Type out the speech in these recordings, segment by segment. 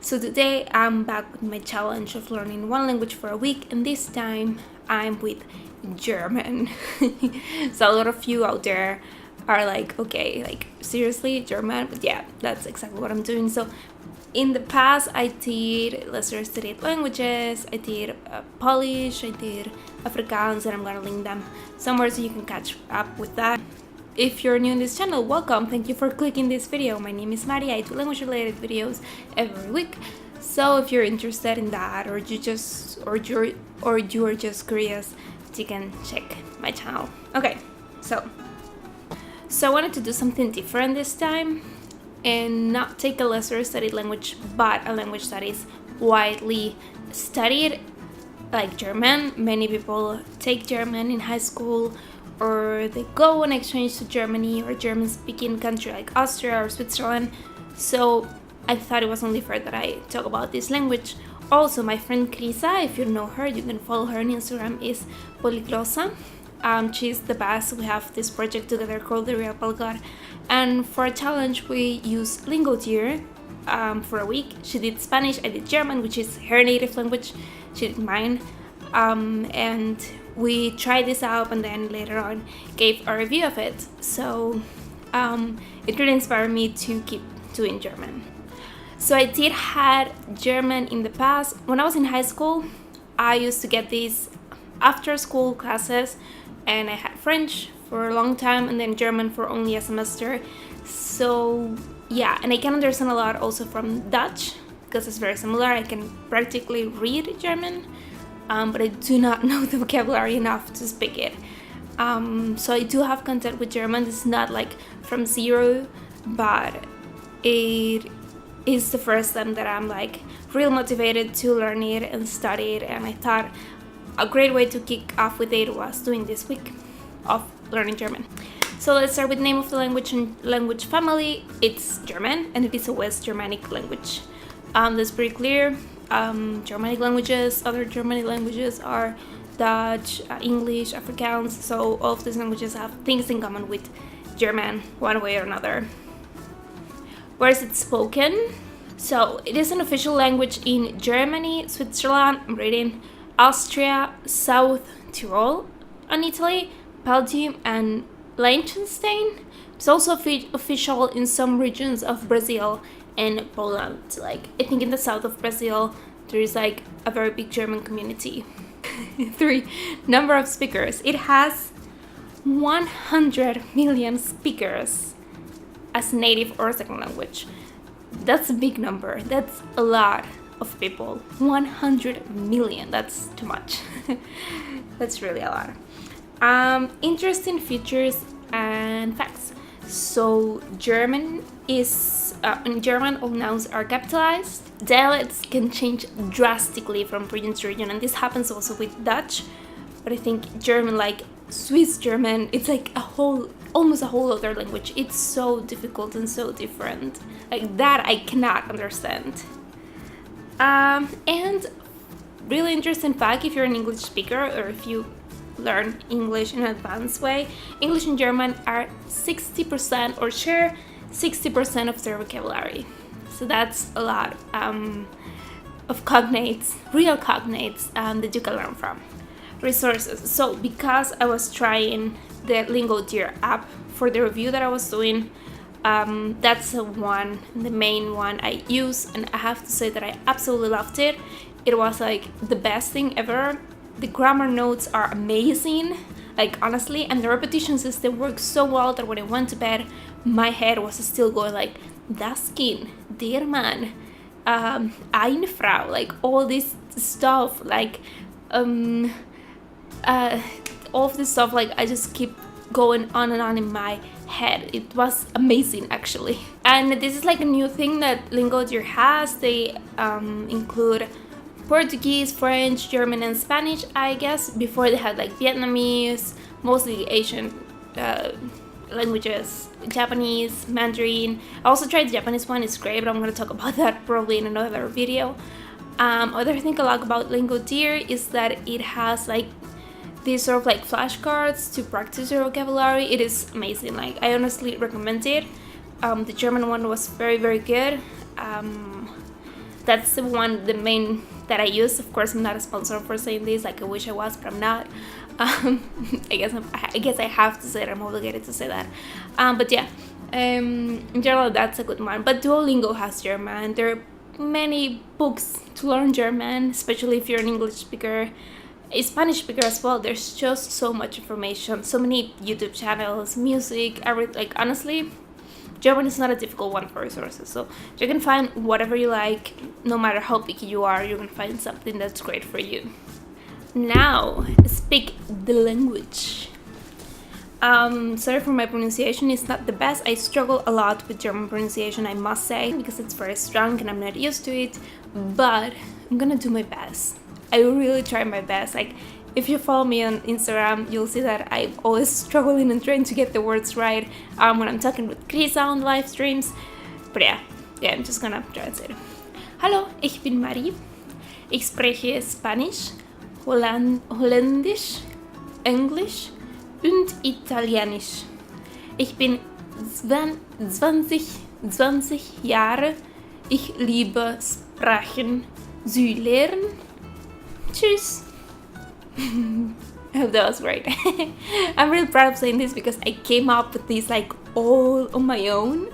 So today I'm back with my challenge of learning one language for a week, and this time I'm with German. So a lot of you out there are like, okay, like seriously, German? But yeah, that's exactly what I'm doing. So in the past I did lesser studied languages, I did Polish, I did Afrikaans, and I'm gonna link them somewhere so you can catch up with that. If you're new in this channel, welcome. Thank you for clicking this video. My name is Mari. I do language related videos every week. So if you're interested in that, or you're just curious, you can check my channel. Okay, so I wanted to do something different this time and not take a lesser studied language, but a language that is widely studied, like German. Many people take German in high school, or they go on exchange to Germany or German-speaking country like Austria or Switzerland. So I thought it was only fair that I talk about this language. Also, my friend Krisa, if you know her, you can follow her on Instagram, is Polyglot. She's the best. We have this project together called the Real Polyglot. And for a challenge, we use Lingodeer for a week. She did Spanish, I did German, which is her native language. She did mine. And we tried this out and then later on gave a review of it. So it really inspired me to keep doing German. So I did had German in the past. When I was in high school, I used to get these after school classes, and I had French for a long time and then German for only a semester. So yeah, and I can understand a lot also from Dutch because it's very similar. I can practically read German, but I do not know the vocabulary enough to speak it. So I do have contact with German. It's not like from zero, but it is the first time that I'm like real motivated to learn it and study it, and I thought a great way to kick off with it was doing this week of learning German. So let's start with name of the language and language family. It's German, and it is a West Germanic language. That's pretty clear. Germanic languages, other Germanic languages are Dutch, English, Afrikaans. So all of these languages have things in common with German one way or another. Where is it spoken? So it is an official language in Germany, Switzerland, I'm reading, Austria, South Tyrol, and Italy, Belgium, and Liechtenstein. It's also official in some regions of Brazil and Poland. Like I think in the south of Brazil there is like a very big German community. 3. Number of speakers. It has 100 million speakers as native or second language. That's a big number. That's a lot of people. 100 million. That's too much. That's really a lot. Interesting features and facts. So German is in German all nouns are capitalized. Dialects can change drastically from region to region, and this happens also with Dutch. But I think German, like Swiss German, it's like almost a whole other language. It's so difficult and so different. Like that I cannot understand. And really interesting fact, if you're an English speaker or if you learn English in an advanced way, English and German are 60% or share 60% of their vocabulary. So that's a lot of cognates, real cognates that you can learn from. Resources. So because I was trying the Lingodeer app for the review that I was doing, that's the main one I use, and I have to say that I absolutely loved it. It was like the best thing ever. The grammar notes are amazing, like honestly, and the repetition system works so well that when I went to bed, my head was still going like das Kind, der Mann, eine Frau, like all this stuff, like all of this stuff, like I just keep going on and on in my head. It was amazing actually. And this is like a new thing that Lingodeer has. They include Portuguese, French, German, and Spanish, I guess. Before they had like Vietnamese, mostly Asian languages, Japanese, Mandarin. I also tried the Japanese one, it's great, but I'm going to talk about that probably in another video. Other thing I like about Lingodeer is that it has like these sort of like flashcards to practice your vocabulary. It is amazing. Like I honestly recommend it. The German one was very, very good. that's the main that I use. Of course, I'm not a sponsor for saying this, like I wish I was, but I'm not. I guess I have to say it, I'm obligated to say that. But yeah, in general, that's a good one. But Duolingo has German. There are many books to learn German, especially if you're an English speaker, a Spanish speaker as well. There's just so much information, so many YouTube channels, music, everything. Like, honestly, German is not a difficult one for resources, so you can find whatever you like. No matter how picky you are, you can find something that's great for you. Now, speak the language. Sorry for my pronunciation, it's not the best. I struggle a lot with German pronunciation, I must say, because it's very strong and I'm not used to it, but I'm gonna do my best. I really try my best. Like, if you follow me on Instagram, you'll see that I'm always struggling and trying to get the words right when I'm talking with Krisa on live streams. But yeah, I'm just gonna translate. Hallo, ich bin Marie. Ich spreche Spanisch, Holländisch, Englisch und Italienisch. Ich bin 20 Jahre. Ich liebe Sprachen zu lernen. Tschüss. I hope that was right. I'm really proud of saying this because I came up with this like all on my own.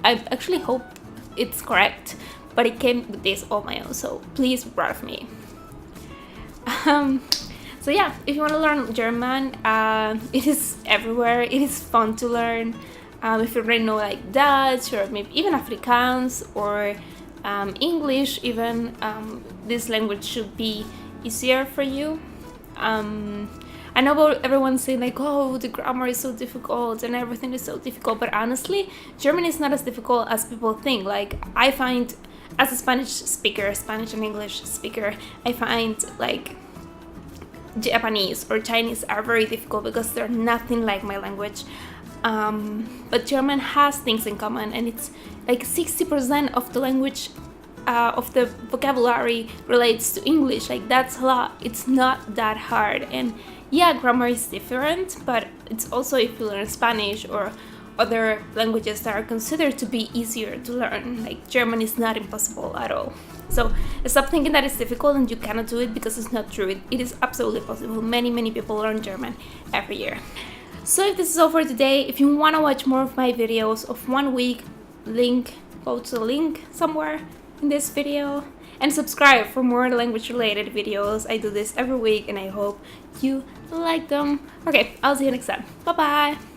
I actually hope it's correct, but I came with this all my own, so please be proud of me. So yeah, if you want to learn German, it is everywhere. It is fun to learn. If you already know like Dutch or maybe even Afrikaans or English even, this language should be easier for you. I know about everyone saying like, oh, the grammar is so difficult and everything is so difficult, but honestly, German is not as difficult as people think. Like, I find, as a Spanish and English speaker, I find like Japanese or Chinese are very difficult because they're nothing like my language. But German has things in common, and it's like 60% of the language of the vocabulary relates to English. Like, that's a lot. It's not that hard. And yeah, grammar is different, but it's also, if you learn Spanish or other languages that are considered to be easier to learn, like German is not impossible at all. So stop thinking that it's difficult and you cannot do it, because it's not true. It is absolutely possible. Many people learn German every year. So if this is all for today, if you want to watch more of my videos of 1 week, go to the link somewhere in this video and subscribe for more language related videos. I do this every week and I hope you like them. Okay, I'll see you next time. Bye bye.